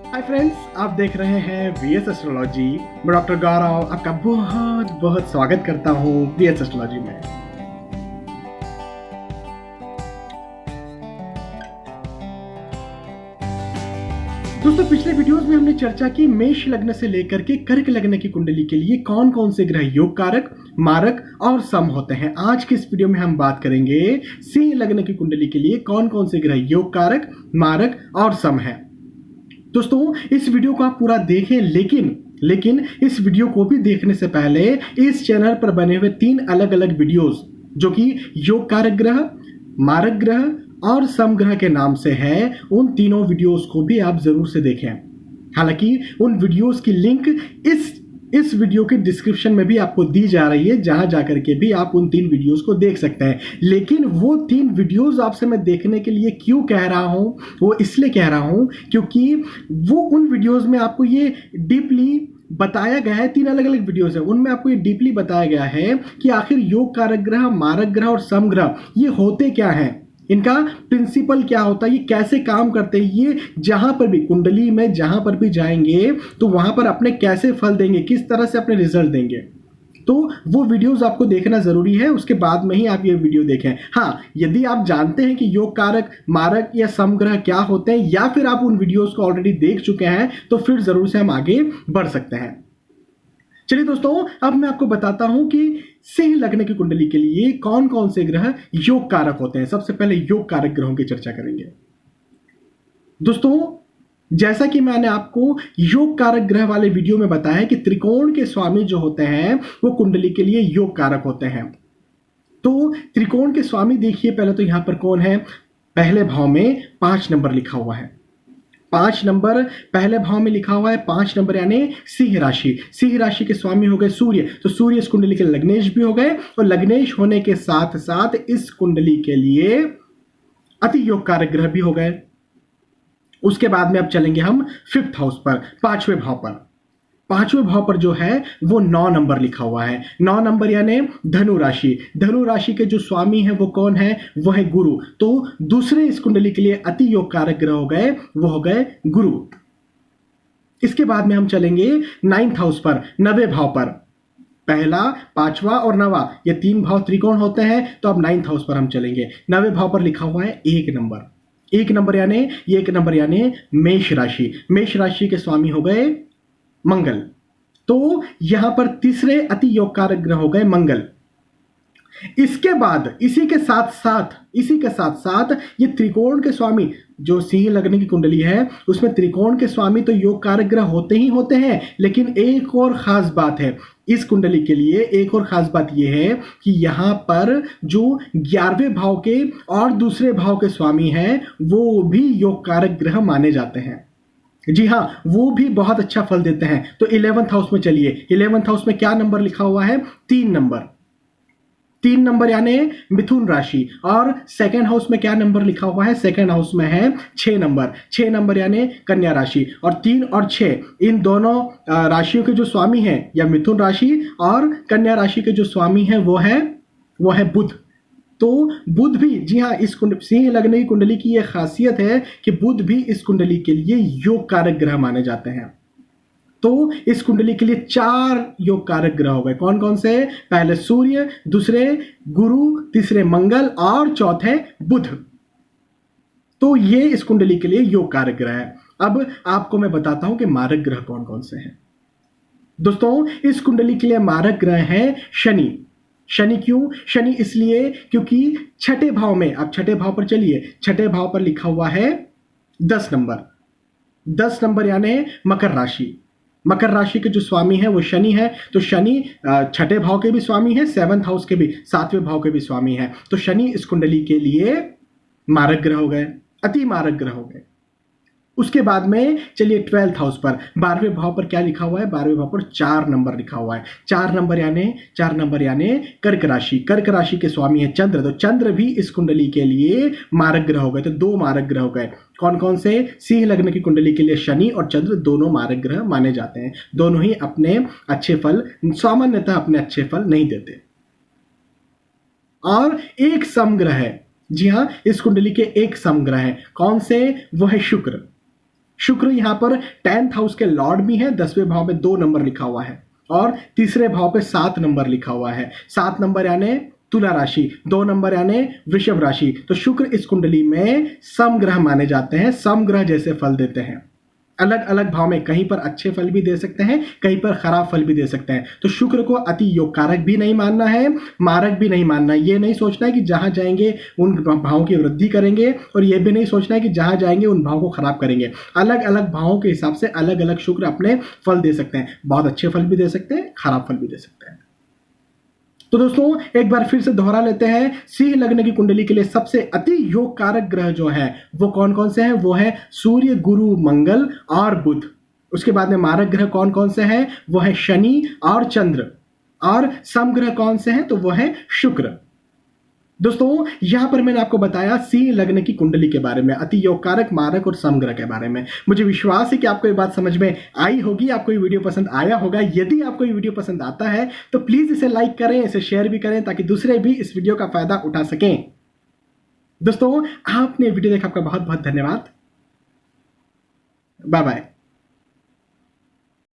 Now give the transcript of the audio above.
Hi friends, आप देख रहे हैं वीएस एस्ट्रोलॉजी। मैं डॉक्टर गौरव आपका बहुत बहुत स्वागत करता हूँ वीएस एस्ट्रोलॉजी में। दोस्तों, पिछले वीडियोस में हमने चर्चा की मेष लग्न से लेकर के कर्क लग्न की कुंडली के लिए कौन कौन से ग्रह योग कारक, मारक और सम होते हैं। आज के इस वीडियो में हम बात करेंगे सिंह लग्न की कुंडली के लिए कौन कौन से ग्रह योग कारक, मारक और सम है। दोस्तों, इस वीडियो को आप पूरा देखें, लेकिन इस वीडियो को भी देखने से पहले इस चैनल पर बने हुए 3 अलग अलग वीडियोस जो कि योग कारक ग्रह, मारक ग्रह और सम ग्रह के नाम से है, उन तीनों वीडियोस को भी आप जरूर से देखें। हालांकि उन वीडियोस की लिंक इस वीडियो के डिस्क्रिप्शन में भी आपको दी जा रही है, जहां जाकर के भी आप उन 3 वीडियोस को देख सकते हैं। लेकिन वो 3 वीडियोस आपसे मैं देखने के लिए क्यों कह रहा हूं, वो इसलिए कह रहा हूं क्योंकि वो उन वीडियोस में आपको ये डीपली बताया गया है। 3 अलग अलग वीडियोस है, उनमें आपको ये डीपली बताया गया है कि आखिर योग कारक ग्रह, मारक ग्रह और सम ग्रह ये होते क्या हैं, इनका प्रिंसिपल क्या होता है, ये कैसे काम करते हैं। ये जहां पर भी कुंडली में जहां पर भी जाएंगे तो वहां पर अपने कैसे फल देंगे, किस तरह से अपने रिजल्ट देंगे, तो वो वीडियोस आपको देखना जरूरी है। उसके बाद में ही आप ये वीडियो देखें। हाँ, यदि आप जानते हैं कि योग कारक, मारक या समग्रह क्या होते हैं, या फिर आप उन वीडियोस को ऑलरेडी देख चुके हैं, तो फिर जरूर से हम आगे बढ़ सकते हैं। चलिए दोस्तों, अब मैं आपको बताता हूं कि सिंह लग्न की कुंडली के लिए कौन कौन से ग्रह योग कारक होते हैं। सबसे पहले योग कारक ग्रहों की चर्चा करेंगे। दोस्तों, जैसा कि मैंने आपको योग कारक ग्रह वाले वीडियो में बताया कि त्रिकोण के स्वामी जो होते हैं वो कुंडली के लिए योग कारक होते हैं। तो त्रिकोण के स्वामी देखिए, पहले तो यहां पर कौन है, पहले भाव में 5 नंबर लिखा हुआ है। 5 नंबर पहले भाव में लिखा हुआ है। 5 नंबर यानी सिंह राशि। सिंह राशि के स्वामी हो गए सूर्य, तो सूर्य इस कुंडली के लग्नेश भी हो गए, और लग्नेश होने के साथ साथ इस कुंडली के लिए अति योग कारक ग्रह भी हो गए। उसके बाद में अब चलेंगे हम 5th हाउस पर, 5वें भाव पर। 5वें भाव पर जो है वो 9 नंबर लिखा हुआ है। 9 नंबर यानी धनु राशि। धनु राशि के जो स्वामी है वो कौन है, वो है गुरु। तो दूसरे इस कुंडली के लिए अति योग कारक ग्रह हो गए, वो हो गए गुरु। इसके बाद में हम चलेंगे 9th हाउस पर, 9वें भाव पर। पहला, 5वां और 9वां ये 3 भाव त्रिकोण होते हैं। तो अब 9th हाउस पर हम चलेंगे। 9वें भाव पर लिखा हुआ है 1 नंबर। 1 नंबर यानी मेष राशि। मेष राशि के स्वामी हो गए मंगल। तो यहां पर तीसरे अति योग कारक ग्रह हो गए मंगल। इसके बाद इसी के साथ साथ ये त्रिकोण के स्वामी, जो सिंह लग्न की कुंडली है उसमें त्रिकोण के स्वामी तो योग कारक ग्रह होते ही होते हैं। लेकिन एक और खास बात है इस कुंडली के लिए, एक और खास बात यह है कि यहां पर जो 11वें भाव के और दूसरे भाव के स्वामी हैं वो भी योग कारक ग्रह माने जाते हैं। जी हाँ, वो भी बहुत अच्छा फल देते हैं। तो 11th हाउस में चलिए। 11th हाउस में क्या नंबर लिखा हुआ है, 3 नंबर। 3 नंबर यानी मिथुन राशि। और 2nd हाउस में क्या नंबर लिखा हुआ है, 2nd हाउस में है 6 नंबर। 6 नंबर यानी कन्या राशि। और 3 और 6 इन दोनों राशियों के जो स्वामी हैं, या मिथुन राशि और कन्या राशि के जो स्वामी हैं वो है बुध। तो बुध भी, जी हाँ, इस सिंह लग्न की कुंडली की यह खासियत है कि बुध भी इस कुंडली के लिए योग कारक ग्रह माने जाते हैं। तो इस कुंडली के लिए 4 योग कारक ग्रह हो गए। कौन कौन से, पहले सूर्य, दूसरे गुरु, तीसरे मंगल और चौथे बुध। तो ये इस कुंडली के लिए योग कारक ग्रह है। अब आपको मैं बताता हूं कि मारक ग्रह कौन कौन से हैं। दोस्तों, इस कुंडली के लिए मारक ग्रह है शनि। शनि क्यों, शनि इसलिए क्योंकि 6ठे भाव में, आप 6ठे भाव पर चलिए, 6ठे भाव पर लिखा हुआ है 10 नंबर। 10 नंबर यानी मकर राशि। मकर राशि के जो स्वामी है वो शनि है। तो शनि 6ठे भाव के भी स्वामी है, 7th हाउस के भी, 7वें भाव के भी स्वामी है। तो शनि इस कुंडली के लिए मारक ग्रह हो गए, अति मारक ग्रह हो गए। उसके बाद में चलिए 12th हाउस पर, 12वें भाव पर क्या लिखा हुआ है, 12वें भाव पर 4 नंबर लिखा हुआ है। 4 नंबर यानी कर्क राशि। कर्क राशि के स्वामी है चंद्र। तो चंद्र भी इस कुंडली के लिए मारक ग्रह हो गए। तो 2 मारक ग्रह हो गए। कौन कौन से, सिंह लग्न की कुंडली के लिए शनि और चंद्र दोनों मारक ग्रह माने जाते हैं। दोनों ही अपने अच्छे फल, सामान्यतः अपने अच्छे फल नहीं देते। और एक समग्रह है, जी हां, इस कुंडली के एक समग्रह है। कौन से, वो है शुक्र। शुक्र यहाँ पर 10th हाउस के लॉर्ड भी है। 10वें भाव में 2 नंबर लिखा हुआ है और तीसरे भाव पे 7 नंबर लिखा हुआ है। 7 नंबर यानी तुला राशि, 2 नंबर यानी वृषभ राशि। तो शुक्र इस कुंडली में समग्रह माने जाते हैं, समग्रह जैसे फल देते हैं। अलग अलग भाव में कहीं पर अच्छे फल भी दे सकते हैं, कहीं पर खराब फल भी दे सकते हैं। तो शुक्र को अति योग कारक भी नहीं मानना है, मारक भी नहीं मानना है। ये नहीं सोचना है कि जहां जाएंगे उन भावों की वृद्धि करेंगे, और ये भी नहीं सोचना है कि जहां जाएंगे उन भावों को खराब करेंगे। अलग अलग भावों के हिसाब से अलग अलग शुक्र अपने फल दे सकते हैं। बहुत अच्छे फल भी दे सकते हैं, खराब फल भी दे सकते हैं। तो दोस्तों एक बार फिर से दोहरा लेते हैं, सिंह लग्न की कुंडली के लिए सबसे अति योग कारक ग्रह जो है वो कौन कौन से हैं? वो है सूर्य, गुरु, मंगल और बुध। उसके बाद में मारक ग्रह कौन कौन से हैं? वो है शनि और चंद्र। और समग्रह कौन से हैं? तो वो है शुक्र। दोस्तों यहां पर मैंने आपको बताया सिंह लग्न की कुंडली के बारे में, अति योग कारक, मारक और समग्रह के बारे में। मुझे विश्वास है कि आपको ये बात समझ में आई होगी, आपको ये वीडियो पसंद आया होगा। यदि आपको ये वीडियो पसंद आता है तो प्लीज इसे लाइक करें, इसे शेयर भी करें, ताकि दूसरे भी इस वीडियो का फायदा उठा सकें। दोस्तों आपने वीडियो देखा, आपका बहुत बहुत धन्यवाद। Bye bye.